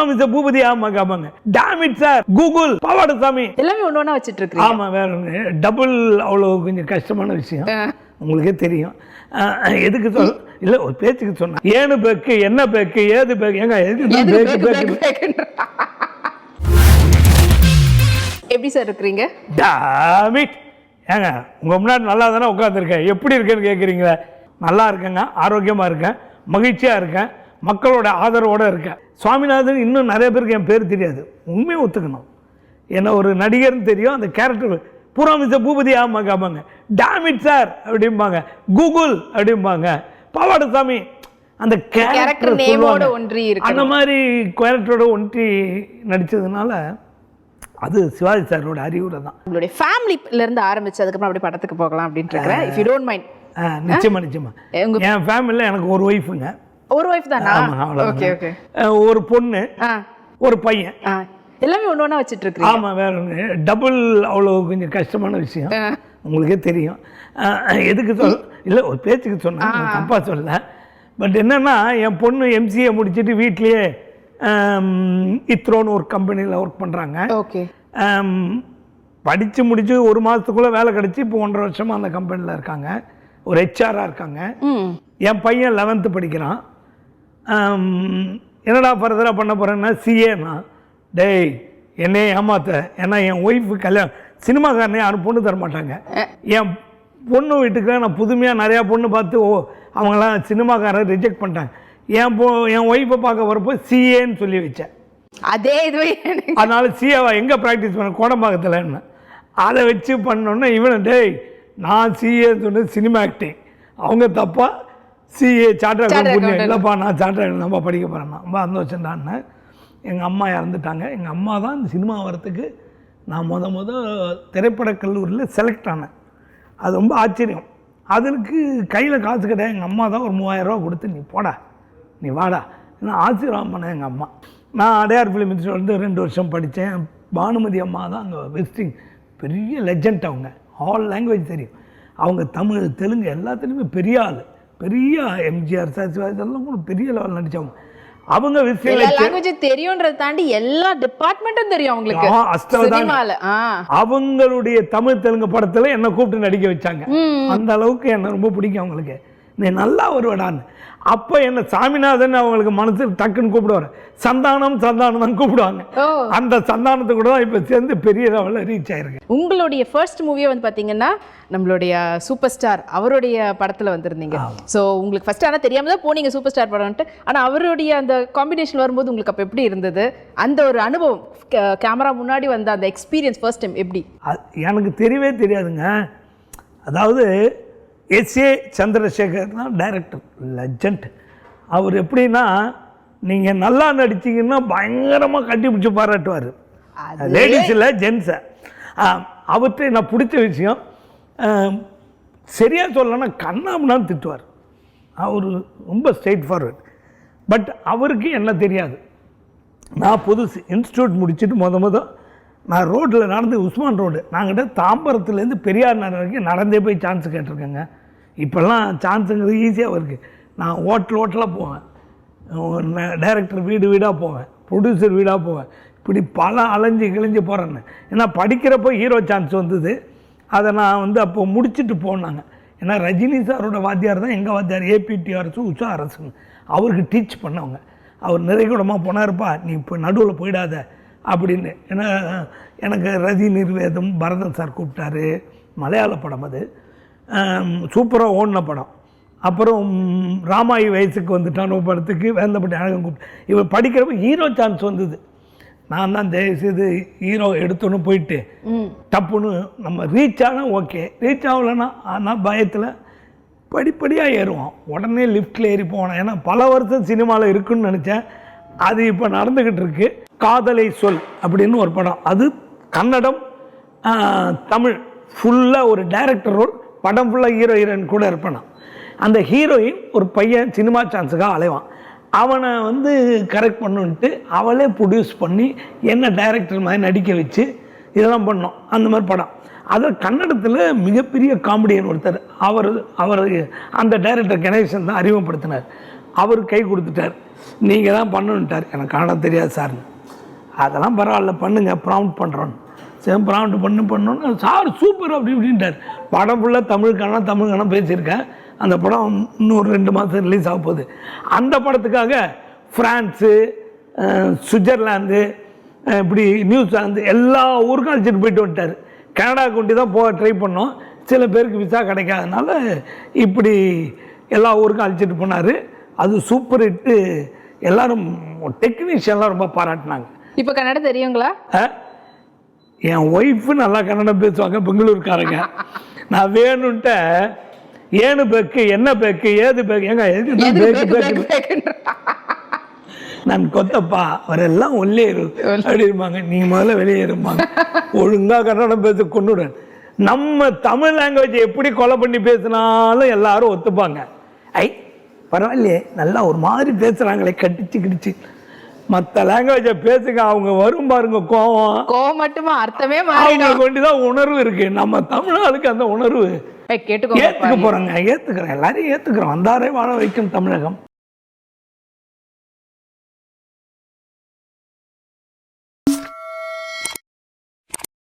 Mister Boopathi ஆமாங்க டாமிட் sir Google பாவாடசாமி எல்லாமே ஒண்ணு வச்சிட்டு இருக்கீங்க. ஆமா வேற ஒன்று டபுள் அவ்வளோ கொஞ்சம் கஷ்டமான விஷயம் உங்களுக்கே தெரியும். எதுக்கு சொல் இல்ல ஒரு பேச்சுக்கு சொன்னேன். ஏனு பேக்கு என்ன பேக்கு ஏது பேக்கு ஏங்க எதுக்கு பேக்கு எப்படி சார் இருக்கிறீங்க? டாமிட் ஏங்க உங்க முன்னாடி நல்லா தானே உட்காந்துருக்கேன். எப்படி இருக்கேன்னு கேட்குறீங்களா? நல்லா இருக்கேங்க, ஆரோக்கியமா இருக்கேன், மகிழ்ச்சியா இருக்கேன், மக்களோட ஆதரவோடு இருக்கேன். சுவாமிநாதன் இன்னும் நிறைய பேருக்கு என் பேர் தெரியாது. உண்மையை ஒத்துக்கணும். என்ன ஒரு நடிகர்னு தெரியும். அந்த கேரக்டர் பூரா மிஸ்டர் பூபதி ஆமாங்க டாமிட் சார் அப்படிம்பாங்க, கூகுள் அப்படிம்பாங்க, பாவாடசாமி. அந்த கேரக்டர் நேமோட ஒன்றி இருக்கு. அந்த மாதிரி கேரக்டரோட ஒன்றி நடிச்சதுனால அது சிவாஜி சாரோட அறிவுரை தான். உங்களுடைய ஃபேமிலில இருந்து ஆரம்பிச்சு அதுக்கப்புறம் அப்படியே படத்துக்கு போகலாம் அப்படின்னு இருக்கிறேன். If you don't mind. நிச்சயமா என் ஃபேமிலியில் எனக்கு ஒரு ஒய்ஃபுங்க. ஒரு ஒய்ஃப் தானா? Okay okay. ஒரு பொண்ணு ஒரு பையன். எல்லாமே ஒண்ணு வச்சிட்டு இருக்கீங்க. ஆமா வேற ஒன்று டபுள் அவ்வளோ கொஞ்சம் கஷ்டமான விஷயம் உங்களுக்கே தெரியும். எதுக்கு சொல் இல்லை ஒரு பேச்சுக்கு சொன்னேன், தப்பா சொல்ல. பட் என்னன்னா என் பொண்ணு எம்சிஏ முடிச்சுட்டு வீட்லேயே இத்ரோன்னு ஒரு கம்பெனியில் ஒர்க் பண்ணுறாங்க. ஓகே. படித்து முடிச்சு ஒரு மாதத்துக்குள்ளே வேலை கிடச்சி இப்போ 1.5 வருஷமாக அந்த கம்பெனியில் இருக்காங்க. ஒரு ஹெச்ஆராக இருக்காங்க. என் பையன் 11th படிக்கிறான். என்னடா ஃபர்தராக பண்ண போகிறேன்னா சிஏண்ணா. டேய் என்னையே ஏமாத்த, ஏன்னா என் ஒய்ஃபு கல்யாணம் சினிமாக்காரனே யாரும் பொண்ணு தர மாட்டாங்க. என் பொண்ணு வீட்டுக்கு நான் புதுமையாக நிறையா பொண்ணு பார்த்து அவங்களாம் சினிமாக்காரன் ரிஜெக்ட் பண்ணிட்டாங்க. என் ஒய்ஃபை பார்க்க வரப்போ சிஏன்னு சொல்லி வச்சேன். அதே இது அதனால சிஏவா எங்கே ப்ராக்டிஸ் பண்ண கோடம்பாக்கத்தில் அதை வச்சு பண்ணோன்னா இவன் டேய் நான் சிஏன்னு சொன்னது சினிமா ஆக்டிங், அவங்க தப்பா சிஏ சார்ட்டர் அக்கௌண்ட் இல்லைப்பா நான் சார்ட்டர் நம்ம படிக்க போகிறேன்னா ரொம்ப சந்தோஷம்டான்னு. எங்கள் அம்மா இறந்துட்டாங்க. எங்கள் அம்மா தான் இந்த சினிமா வரத்துக்கு நான் முத திரைப்படக் கல்லூரியில் செலக்ட் ஆனேன். அது ரொம்ப ஆச்சரியம். அதுக்கு கையில் காசு கிடையாது. எங்கள் அம்மா தான் ஒரு 3000 ரூபா கொடுத்து நீ போடா நீ வாடா நான் ஆசீர்வாதம் பண்ணேன் எங்கள் அம்மா. நான் அடையார் ஃபிலிம் இன்ஸ்டியூட் வந்து 2 வருஷம் படித்தேன். பானுமதி அம்மா தான் அங்கே விசிட்டிங் பெரிய லெஜண்ட். அவங்க ஆல் லாங்குவேஜ் தெரியும். அவங்க தமிழ் தெலுங்கு எல்லாத்துலேயுமே பெரிய ஆள். பெரிய எம்ஜிஆர் சிவாஜி எல்லாம் கூட பெரிய லெவல் நடித்தவங்க. அவங்க லாங்குவேஜ் தெரியும்ன்றதை தாண்டி எல்லா டிபார்ட்மெண்ட்டும் தெரியும் அவங்களுக்கு. அவங்களுடைய தமிழ் தெலுங்கு படத்தில் என்னை கூப்பிட்டு நடிக்க வச்சாங்க. அந்த அளவுக்கு என்ன ரொம்ப பிடிக்கும் அவங்களுக்கு. நீ நல்லா வருவடான்னு. அப்போ என்ன சாமிநாதன் அவங்களுக்கு மனசில் டக்குன்னு கூப்பிடுவார். சந்தானம் தான் கூப்பிடுவாங்க. அந்த சந்தானத்தை கூட தான் இப்போ சேர்ந்து பெரிய லெவலில் ரீச் ஆயிருக்கு. உங்களுடைய ஃபர்ஸ்ட் மூவியை வந்து பார்த்தீங்கன்னா நம்மளுடைய சூப்பர் ஸ்டார் அவருடைய படத்தில் வந்திருந்தீங்க. ஸோ உங்களுக்கு ஃபர்ஸ்ட் ஆனால் தெரியாமல் தான் போனீங்க சூப்பர் ஸ்டார் படம்ட்டு. ஆனால் அவருடைய அந்த காம்பினேஷன் வரும்போது உங்களுக்கு அப்போ எப்படி இருந்தது? அந்த ஒரு அனுபவம், கேமரா முன்னாடி வந்த அந்த எக்ஸ்பீரியன்ஸ் ஃபர்ஸ்ட் டைம் எப்படி? எனக்கு தெரியவே தெரியாதுங்க. அதாவது எஸ்ஏ சந்திரசேகர் தான் டைரக்டர், லெஜண்ட். அவர் எப்படின்னா நீங்கள் நல்லா நடிச்சிங்கன்னா பயங்கரமாக கட்டி பிடிச்சி பாராட்டுவார். லேடிஸ் இல்லை ஜென்ஸை. அவர்கிட்ட நான் பிடிச்ச விஷயம் சரியாக சொல்லலைன்னா கண்ணாமனான்னு திட்டுவார். அவர் ரொம்ப ஸ்ட்ரெயிட் ஃபார்வர்ட். பட் அவருக்கு என்ன தெரியாது. நான் புதுசு இன்ஸ்டியூட் முடிச்சுட்டு நான் ரோட்டில் நடந்து உஸ்மான் ரோடு நாங்கிட்ட தாம்பரத்துலேருந்து பெரியார் நகர் வரைக்கும் நடந்தே போய் சான்ஸ் கேட்டிருக்கேங்க. இப்போல்லாம் சான்ஸுங்கிறது ஈஸியாக இருக்குது. நான் ஹோட்டலாக போவேன், டைரக்டர் வீடாக போவேன், ப்ரொடியூசர் வீடாக போவேன். இப்படி பல அலைஞ்சு கிழிஞ்சு போகிறேன்னு. ஏன்னா படிக்கிறப்போ ஹீரோ சான்ஸ் வந்தது. அதை நான் அப்போ முடிச்சுட்டு போனாங்க. ஏன்னா ரஜினி சாரோட வாத்தியார் தான் எங்கள் வாத்தியார் ஏபிடிஆர்ஸு உஷா அரசுன்னு. அவருக்கு டீச் பண்ணவங்க. அவர் நிறைகுடமாக போனார்ப்பா நீ இப்போ நடுவில் போயிடாத அப்படின்னு. ஏன்னா எனக்கு ரதி நிர்வேதம் பரதன் சார் கூப்பிட்டாரு. மலையாள படம் அது சூப்பராக ஓடின படம். அப்புறம் ராமாயி வயசுக்கு வந்துட்டான் படத்துக்கு வேந்தப்பட்டி அழகம் கூப்பிட்டு. இவர் படிக்கிறப்ப ஹீரோ சான்ஸ் வந்தது. நான் தான் தயவுசெய்து ஹீரோ எடுத்தோன்னு போயிட்டு டப்புன்னு நம்ம ரீச் ஆனால் ஓகே, ரீச் ஆகலைன்னா ஆனால் பயத்தில் படிப்படியாக ஏறுவோம். உடனே லிஃப்டில் ஏறி போனேன். ஏன்னா பல வருஷம் சினிமாவில் இருக்குன்னு நினச்சேன். அது இப்போ நடந்துக்கிட்டு இருக்கு. காதலை சொல் அப்படின்னு ஒரு படம். அது கன்னடம் தமிழ் ஃபுல்லாக ஒரு டைரக்டர் ரோல். படம் ஃபுல்லாக ஹீரோயின் கூட இருப்பேன். அந்த ஹீரோயின் ஒரு பையன் சினிமா சான்ஸுக்காக அலைவான். அவனை கரெக்ட் பண்ணுன்ட்டு அவளே ப்ரொடியூஸ் பண்ணி என்ன டைரக்டர் மாதிரி நடிக்க வச்சு இதெல்லாம் பண்ணோம். அந்த மாதிரி படம். அதில் கன்னடத்தில் மிகப்பெரிய காமெடியன் ஒருத்தர். அவர் அந்த டைரக்டர் கணேசன் தான் அறிமுகப்படுத்தினார். அவர் கை கொடுத்துட்டார், நீங்கள் தான் பண்ணணுன்ட்டார். எனக்கு காண தெரியாது சார்னு. அதெல்லாம் பரவாயில்ல பண்ணுங்க, ப்ராம்ப்ட் பண்ணுறோன்னு. சரி ப்ராம்ப்ட் பண்ணோன்னு சார் சூப்பர் அப்படி இப்படின்ட்டார். படம் ஃபுல்லாக தமிழுக்கான பேசியிருக்கேன். அந்த படம் இன்னொரு 2 மாதம் ரிலீஸ் ஆக போகுது. அந்த படத்துக்காக ஃப்ரான்ஸு, சுவிட்சர்லாந்து, இப்படி நியூசிலாந்து எல்லா ஊருக்கும் அழைச்சிட்டு போயிட்டு வந்துட்டார். கனடா கொண்டு தான் போக ட்ரை பண்ணோம். சில பேருக்கு விசா கிடைக்காதனால இப்படி எல்லா ஊருக்கும் அழைச்சிட்டு போனார். அது சூப்பர் ஹிட்டு. எல்லோரும் டெக்னீஷியன்லாம் ரொம்ப பாராட்டினாங்க. இப்போ கன்னடம் தெரியுங்களா? என் ஒய்ஃபு நல்லா கன்னடம் பேசுவாங்க, பெங்களூருக்காரங்க. நான் வேணுன்ட்ட ஏனு பேக்கு, என்ன பேக்கு, ஏது பேக்கு, ஏங்க எதுக்கு பேக்கு நான் கொத்தப்பா அவரெல்லாம் உள்ளேரு அப்படிம்பாங்க. நீங்கள் முதல்ல வெளியேறும்பாங்க. ஒழுங்காக கன்னடம் பேச கொண்டுடன். நம்ம தமிழ் லாங்குவேஜ் எப்படி கொலை பண்ணி பேசினாலும் எல்லாரும் ஒத்துப்பாங்க. ஐ பரவாயில்லையே, நல்லா ஒரு மாதிரி பேசுகிறாங்களே, கடிச்சு மற்ற லாங்குவேஜை பேசுங்க, அவங்க வரும் பாருங்க கோவம் மட்டுமா அர்த்தமே அவங்க கொண்டுதான் உணர்வு இருக்கு. நம்ம தமிழ்நாடுக்கு அந்த உணர்வு ஏற்றுக்க போகிறாங்க. ஏற்றுக்கிறேன், எல்லாரையும் ஏற்றுக்கிறோம். வந்தாரே வாழ வைக்கும் தமிழகம்.